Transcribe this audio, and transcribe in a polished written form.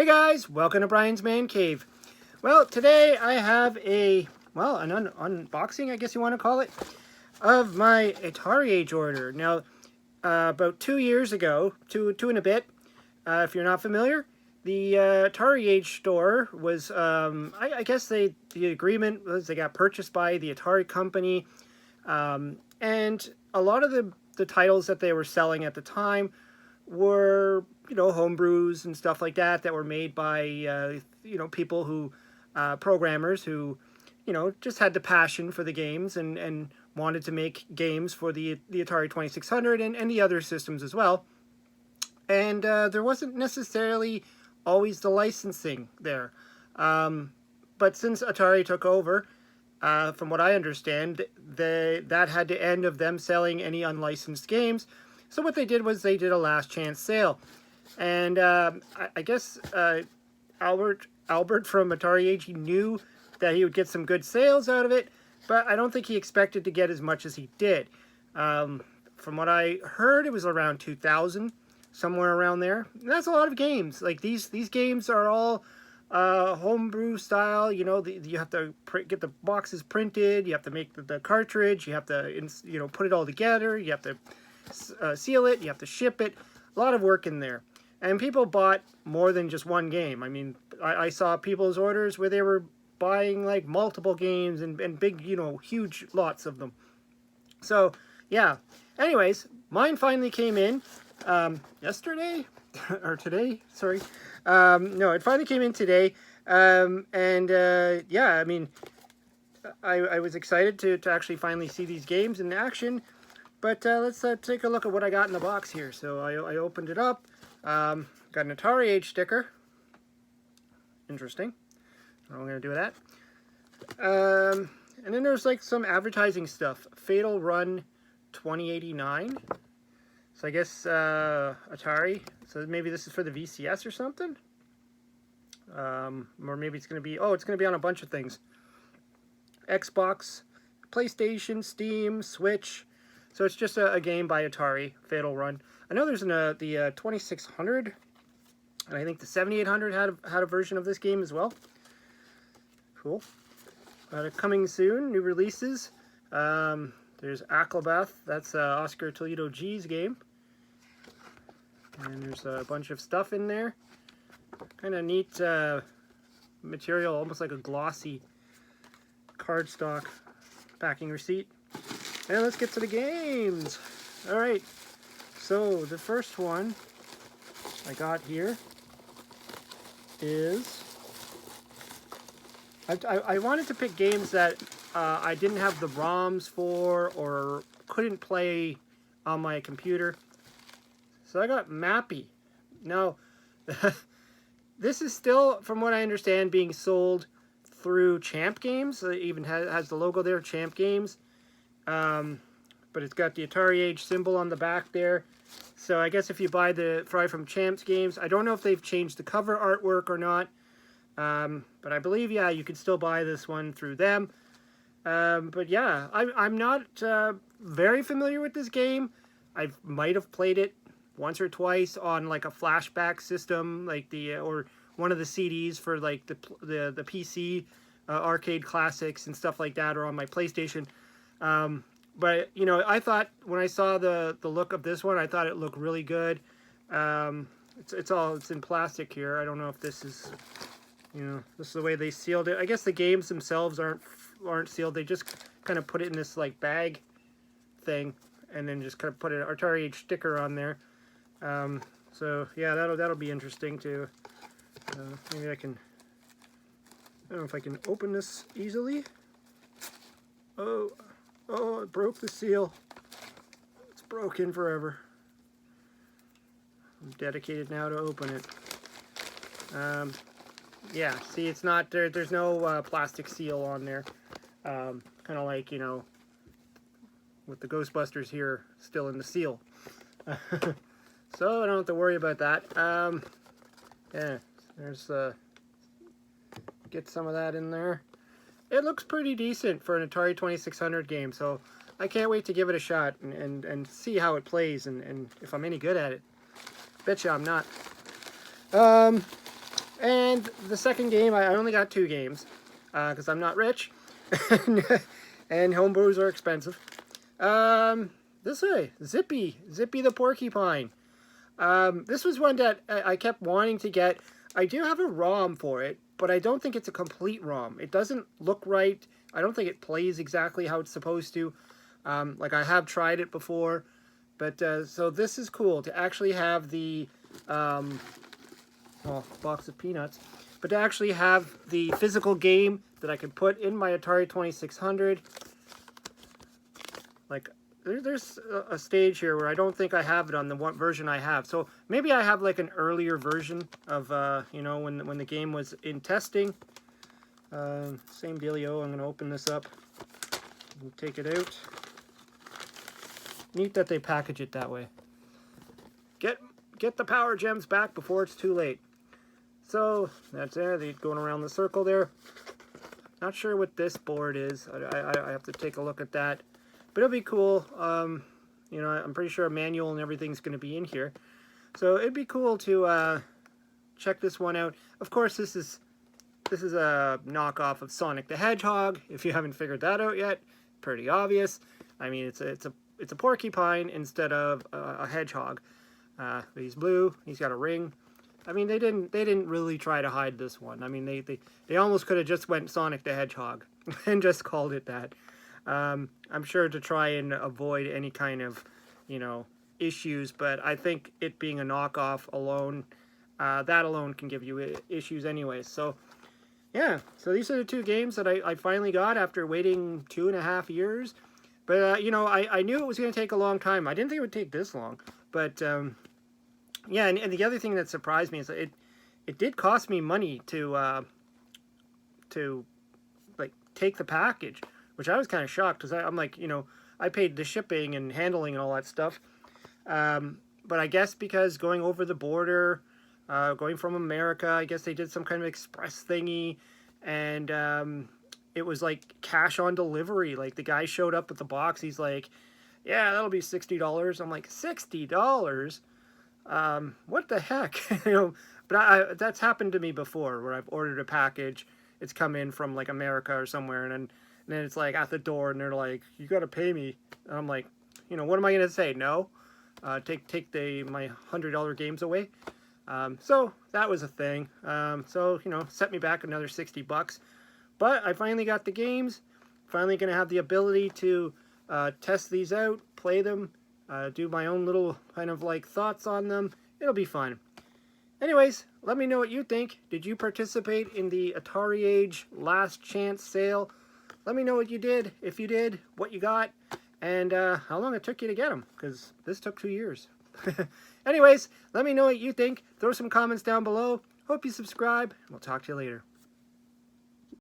Hey guys, welcome to Brian's Man Cave. Well, today I have an unboxing, I guess you want to call it, of my AtariAge order. Now, about 2 years ago, two and a bit, if you're not familiar, the AtariAge store was, I guess the agreement was they got purchased by the Atari company, and a lot of the titles that they were selling at the time were, homebrews and stuff like that were made by, people who, programmers who, just had the passion for the games and wanted to make games for the Atari 2600 and the other systems as well. And there wasn't necessarily always the licensing there. But since Atari took over, from what I understand, that had to end of them selling any unlicensed games. So what they did was they did a last chance sale. And I guess Albert from AtariAge, he knew that he would get some good sales out of it, but I don't think he expected to get as much as he did. From what I heard, it was around 2,000, somewhere around there. And that's a lot of games. Like these games are all homebrew style. You have to get the boxes printed. You have to make the cartridge. You have to put it all together. You have to seal it. You have to ship it. A lot of work in there. And people bought more than just one game. I mean, I saw people's orders where they were buying like multiple games and big, huge lots of them. So, yeah. Anyways, mine finally came in yesterday or today. Sorry. No, it finally came in today. Yeah, I mean, I was excited to actually finally see these games in action. But let's take a look at what I got in the box here. So I opened it up. Got an AtariAge sticker. Interesting. I'm going to do that. And then there's like some advertising stuff. Fatal Run 2089. So I guess Atari. So maybe this is for the VCS or something. Or maybe it's going to be... Oh, it's going to be on a bunch of things. Xbox, PlayStation, Steam, Switch... So it's just a game by Atari, Fatal Run. I know there's the 2600, and I think the 7800 had a version of this game as well. Cool. Coming soon, new releases. There's Acrobath, that's Oscar Toledo G's game. And there's a bunch of stuff in there. Kind of neat material, almost like a glossy cardstock backing receipt. And let's get to the games. All right. So the first one I got here is... I wanted to pick games that I didn't have the ROMs for or couldn't play on my computer. So I got Mappy. Now, this is still, from what I understand, being sold through Champ Games. It even has the logo there, Champ Games. But it's got the AtariAge symbol on the back there. So I guess if you buy the Fry from Champs Games, I don't know if they've changed the cover artwork or not. But I believe, yeah, you can still buy this one through them. But yeah, I'm not very familiar with this game. I might have played it once or twice on like a flashback system, like or one of the CDs for like the PC arcade classics and stuff like that, or on my PlayStation. But I thought when I saw the look of this one, I thought it looked really good. It's in plastic here. I don't know if this is, this is the way they sealed it. I guess the games themselves aren't sealed. They just kind of put it in this like bag thing, and then just kind of put an AtariAge sticker on there. So yeah, that'll be interesting too. Maybe I don't know if I can open this easily. Oh, it broke the seal. It's broken forever. I'm dedicated now to open it. Yeah, see, it's not there. There's no plastic seal on there. Kind of like, with the Ghostbusters here still in the seal. So I don't have to worry about that. Yeah, there's get some of that in there. It looks pretty decent for an Atari 2600 game, so I can't wait to give it a shot and see how it plays and if I'm any good at it. Betcha I'm not. And the second game, I only got 2 games because I'm not rich and homebrews are expensive. This way, Zippy the Porcupine. This was one that I kept wanting to get. I do have a ROM for it, but I don't think it's a complete ROM. It doesn't look right. I don't think it plays exactly how it's supposed to. Like I have tried it before, but so this is cool to actually have the well, box of peanuts, but to actually have the physical game that I can put in my Atari 2600. Like there's a stage here where I don't think I have it on the one version I have. So maybe I have like an earlier version of you know, when the game was in testing. Same dealio. I'm gonna open this up and take it out. Neat that they package it that way. Get the power gems back before it's too late. So that's it. They're going around the circle there. Not sure what this board is. I have to take a look at that. But it'll be cool. You know, I'm pretty sure a manual and everything's going to be in here. So it'd be cool to check this one out. Of course, this is a knockoff of Sonic the Hedgehog. If you haven't figured that out yet, pretty obvious. I mean, it's a porcupine instead of a hedgehog. He's blue. He's got a ring. I mean, they didn't really try to hide this one. I mean, they almost could have just went Sonic the Hedgehog and just called it that. I'm sure to try and avoid any kind of, you know, issues, but I think it being a knockoff alone, that alone can give you issues anyways. So, yeah, so these are the 2 games that I finally got after waiting 2.5 years. But, you know, I knew it was going to take a long time. I didn't think it would take this long. But, yeah, and the other thing that surprised me is that it did cost me money to like, take the package, which I was kind of shocked because I'm like, you know, I paid the shipping and handling and all that stuff. But I guess because going over the border, going from America, I guess they did some kind of express thingy, and it was like cash on delivery. Like the guy showed up with the box. He's like, yeah, that'll be $60. I'm like, $60? What the heck? You know, but that's happened to me before where I've ordered a package. It's come in from like America or somewhere, and then it's like at the door and they're like, you got to pay me. And I'm like, you know, what am I going to say? No, take my $100 games away. So that was a thing. So, you know, set me back another $60. But I finally got the games. Finally going to have the ability to test these out, play them, do my own little kind of like thoughts on them. It'll be fun. Anyways, let me know what you think. Did you participate in the AtariAge last chance sale? Let me know what you did, if you did, what you got, and how long it took you to get them, because this took 2 years. Anyways, let me know what you think. Throw some comments down below. Hope you subscribe. We'll talk to you later.